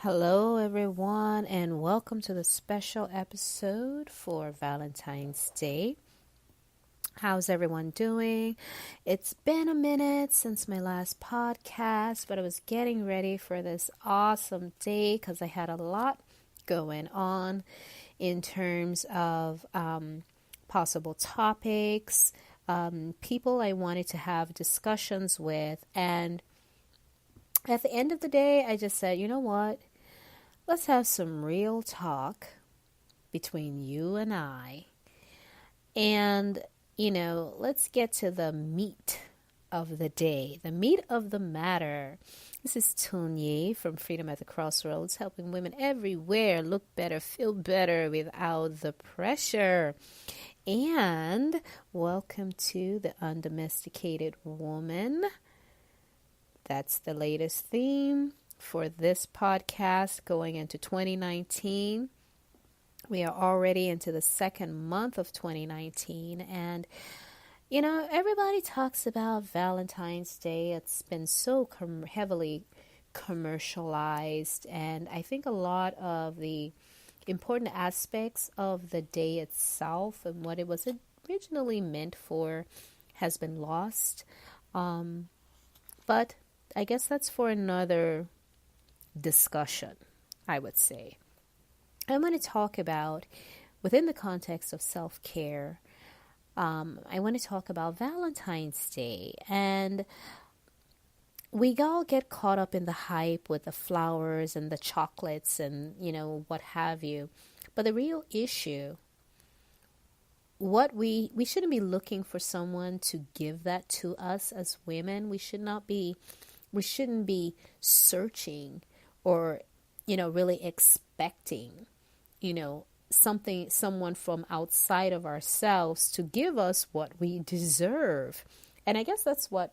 Hello, everyone, and welcome to the special episode for Valentine's Day. How's everyone doing? It's been a minute since my last podcast, but I was getting ready for this awesome day because I had a lot going on in terms of possible topics, people I wanted to have discussions with, and at the end of the day, I just said, you know what? Let's have some real talk between you and I. And, let's get to the meat of the day, the meat of the matter. This is Tunye from Freedom at the Crossroads, helping women everywhere look better, feel better without the pressure. And welcome to the Undomesticated Woman. That's the latest theme for this podcast going into 2019. We are already into the second month of 2019, and everybody talks about Valentine's Day. It's been so heavily commercialized, and I think a lot of the important aspects of the day itself and what it was originally meant for has been lost. But I guess that's for another discussion, I would say. I'm going to talk about, within the context of self-care, I want to talk about Valentine's Day. And we all get caught up in the hype with the flowers and the chocolates and, what have you. But the real issue, we shouldn't be looking for someone to give that to us as women. We shouldn't be searching or, really expecting, someone from outside of ourselves to give us what we deserve. And I guess that's a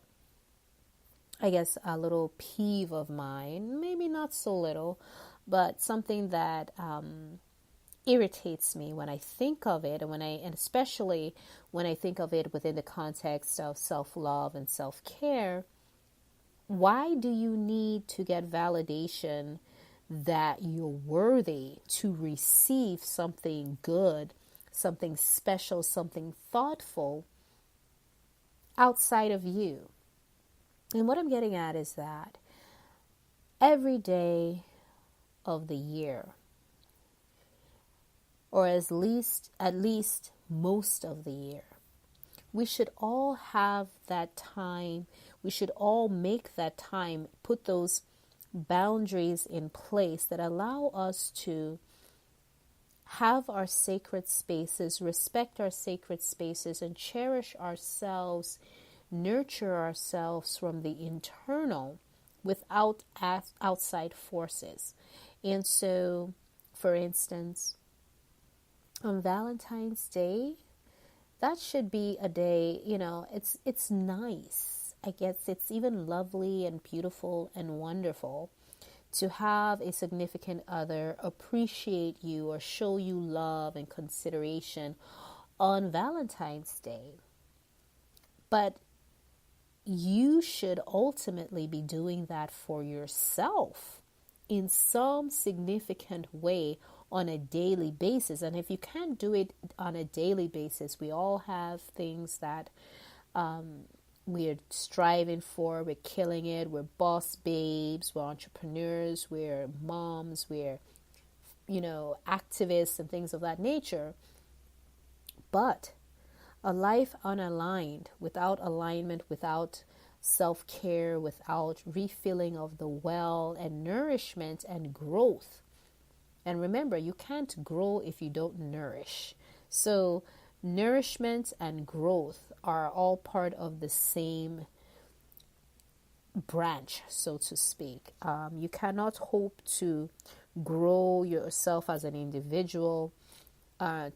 little peeve of mine, maybe not so little, but something that irritates me when I think of it, and especially when I think of it within the context of self-love and self-care. Why do you need to get validation that you're worthy to receive something good, something special, something thoughtful outside of you? And what I'm getting at is that every day of the year, or at least most of the year, we should all have that time. We should all make that time, put those boundaries in place that allow us to have our sacred spaces, respect our sacred spaces, and cherish ourselves, nurture ourselves from the internal without outside forces. And so, for instance, on Valentine's Day, that should be a day, it's nice. I guess it's even lovely and beautiful and wonderful to have a significant other appreciate you or show you love and consideration on Valentine's Day. But you should ultimately be doing that for yourself in some significant way on a daily basis. And if you can't do it on a daily basis, we all have things that we're striving for. We're killing it. We're boss babes. We're entrepreneurs. We're moms. We're, activists and things of that nature. But a life unaligned, without alignment, without self-care, without refilling of the well and nourishment and growth. And remember, you can't grow if you don't nourish. So nourishment and growth are all part of the same branch, so to speak. You cannot hope to grow yourself as an individual,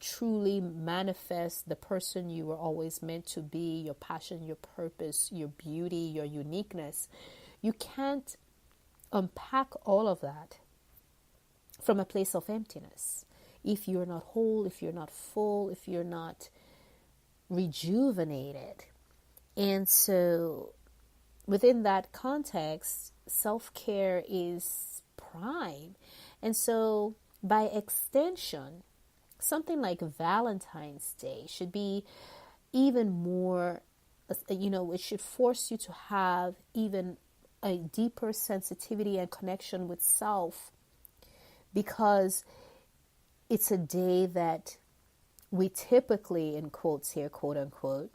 truly manifest the person you were always meant to be, your passion, your purpose, your beauty, your uniqueness. You can't unpack all of that from a place of emptiness. If you're not whole, if you're not full, if you're not rejuvenated. And so within that context, self-care is prime. And so, by extension, something like Valentine's Day should be even more, it should force you to have even a deeper sensitivity and connection with self, because it's a day that we typically, in quotes here, quote unquote,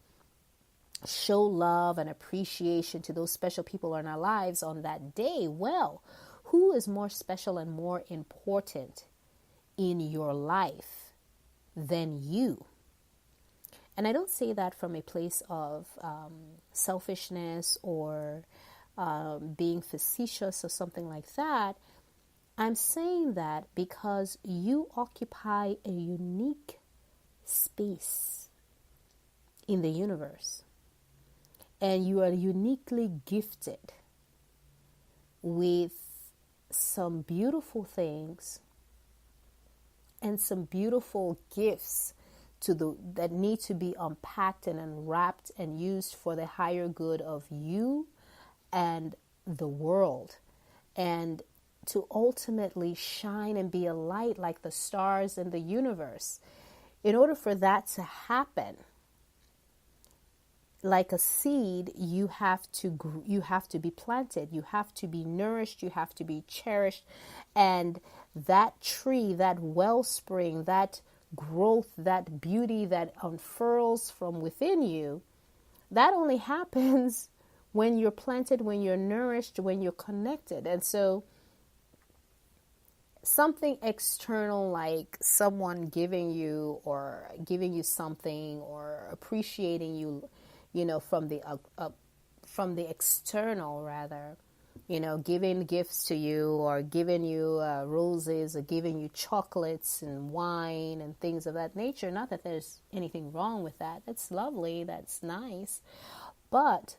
show love and appreciation to those special people in our lives on that day. Well, who is more special and more important in your life than you? And I don't say that from a place of selfishness or being facetious or something like that. I'm saying that because you occupy a unique space in the universe, and you are uniquely gifted with some beautiful things and some beautiful gifts that need to be unpacked and unwrapped and used for the higher good of you and the world, and to ultimately shine and be a light like the stars in the universe. In order for that to happen, like a seed, you have to be planted, you have to be nourished, you have to be cherished, and that tree, that wellspring, that growth, that beauty that unfurls from within you, that only happens when you're planted, when you're nourished, when you're connected. And so something external, like someone giving you something or appreciating you, from the external, rather, giving gifts to you, or giving you roses, or giving you chocolates and wine and things of that nature. Not that there's anything wrong with that. That's lovely. That's nice. But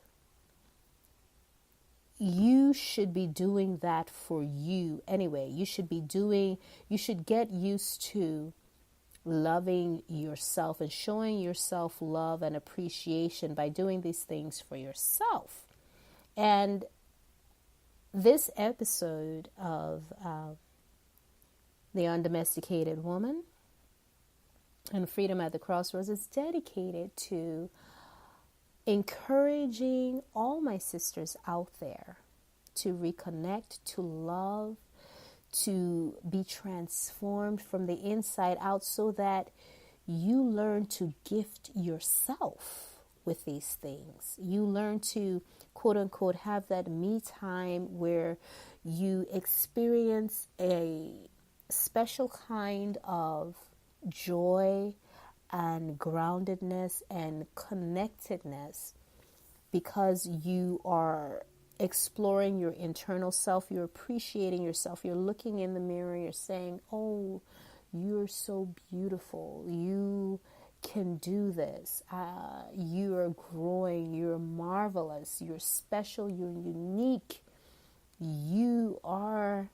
you should be doing that for you anyway. You should get used to loving yourself and showing yourself love and appreciation by doing these things for yourself. And this episode of The Undomesticated Woman and Freedom at the Crossroads is dedicated to encouraging all my sisters out there to reconnect, to love, to be transformed from the inside out, so that you learn to gift yourself with these things. You learn to, quote unquote, have that me time where you experience a special kind of joy and groundedness and connectedness, because you are exploring your internal self, you're appreciating yourself, you're looking in the mirror, you're saying, oh, you're so beautiful, you can do this, you are growing, you're marvelous, you're special, you're unique, you are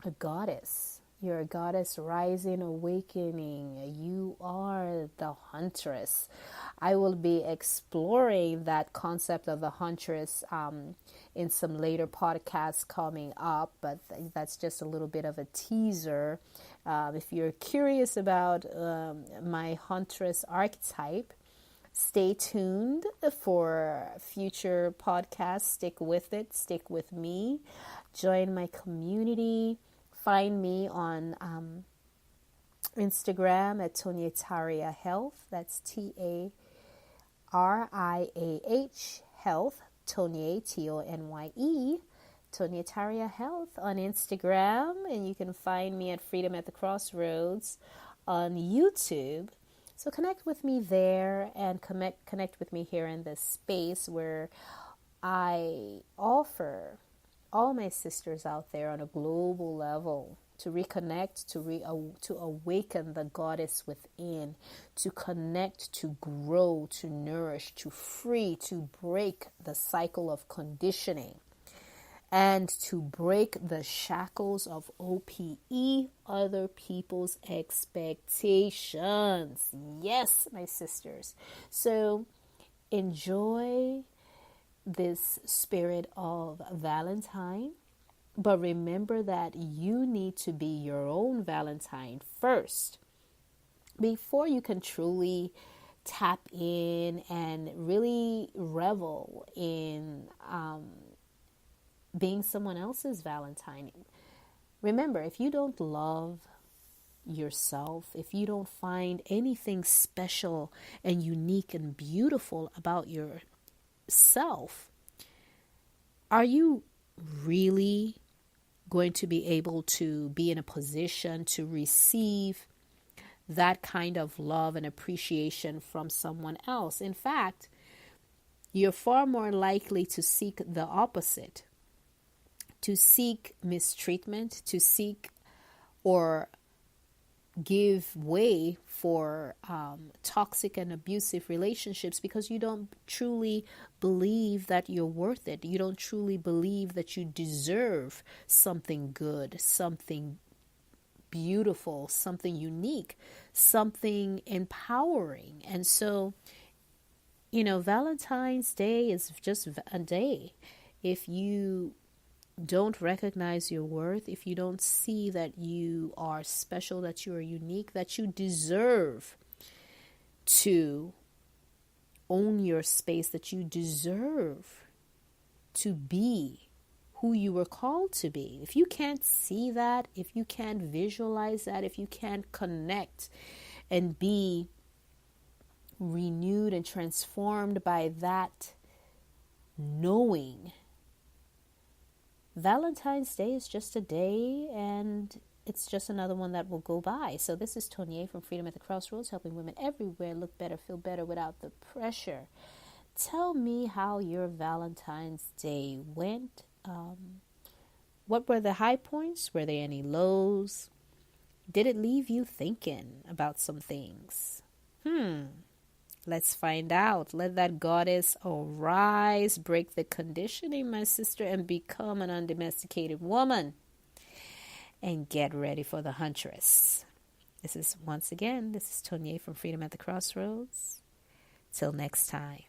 a goddess. You're a goddess rising, awakening. You are the huntress. I will be exploring that concept of the huntress in some later podcasts coming up, but that's just a little bit of a teaser. If you're curious about my huntress archetype, stay tuned for future podcasts. Stick with it. Stick with me. Join my community. Find me on Instagram at Tonyetaria Health. That's TARIAH Health. Tonye, TONYE. Tonyetaria Health on Instagram. And you can find me at Freedom at the Crossroads on YouTube. So connect with me there, and connect with me here in this space where I offer all my sisters out there on a global level to reconnect, to awaken the goddess within, to connect, to grow, to nourish, to free, to break the cycle of conditioning, and to break the shackles of OPE, other people's expectations. Yes, my sisters. So enjoy this spirit of Valentine. But remember that you need to be your own Valentine first before you can truly tap in and really revel in being someone else's Valentine. Remember, if you don't love yourself, if you don't find anything special and unique and beautiful about yourself, are you really going to be able to be in a position to receive that kind of love and appreciation from someone else? In fact, you're far more likely to seek the opposite, to seek mistreatment, to seek or give way for toxic and abusive relationships, because you don't truly believe that you're worth it. You don't truly believe that you deserve something good, something beautiful, something unique, something empowering. And so, Valentine's Day is just a day. If you don't recognize your worth, if you don't see that you are special, that you are unique, that you deserve to own your space, that you deserve to be who you were called to be. If you can't see that, if you can't visualize that, if you can't connect and be renewed and transformed by that knowing, Valentine's Day is just a day, and it's just another one that will go by. So this is Tony from Freedom at the Crossroads, helping women everywhere look better, feel better without the pressure. Tell me how your Valentine's Day went. What were the high points? Were there any lows? Did it leave you thinking about some things? Let's find out. Let that goddess arise, break the conditioning, my sister, and become an undomesticated woman. And get ready for the huntress. This is Tony from Freedom at the Crossroads. Till next time.